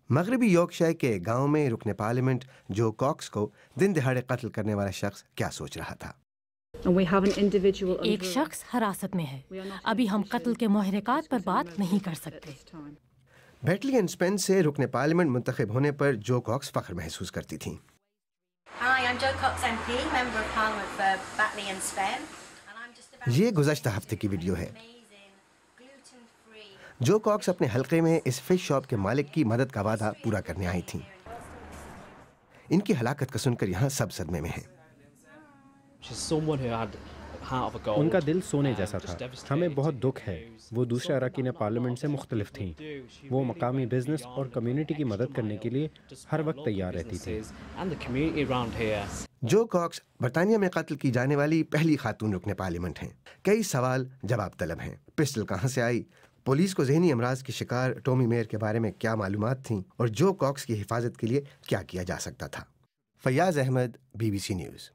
مغربی یارکشائر کے گاؤں میں رکن پارلیمنٹ جو کاکس کو دن دہاڑے قتل کرنے والا شخص کیا سوچ رہا تھا؟ ایک شخص حراست میں ہے، ابھی ہم قتل کے محرکات پر بات نہیں کر سکتے۔ بیٹلی اینڈ اسپین سے رکن پارلیمنٹ منتخب ہونے پر جو کاکس فخر محسوس کرتی تھیں۔ یہ گزشتہ ہفتے کی ویڈیو ہے۔ جو کاکس اپنے حلقے میں اس فش شاپ کے مالک کی مدد کا وعدہ پورا کرنے آئی تھیں۔ ان کی ہلاکت کو سن کر یہاں سب صدمے میں ہیں۔ ان کا دل سونے جیسا تھا، ہمیں بہت دکھ ہے۔ وہ دوسرے اراکین پارلیمنٹ سے مختلف تھیں، وہ مقامی بزنس اور کمیونٹی کی مدد کرنے کے لیے ہر وقت تیار رہتی تھیں۔ جو کاکس برطانیہ میں قتل کی جانے والی پہلی خاتون رکن پارلیمنٹ ہیں۔ کئی سوال جواب طلب ہیں۔ پسٹل کہاں سے آئی؟ پولیس کو ذہنی امراض کی شکار ٹومی میئر کے بارے میں کیا معلومات تھیں؟ اور جو کاکس کی حفاظت کے لیے کیا کیا جا سکتا تھا؟ Fayyaz Ahmed, BBC news.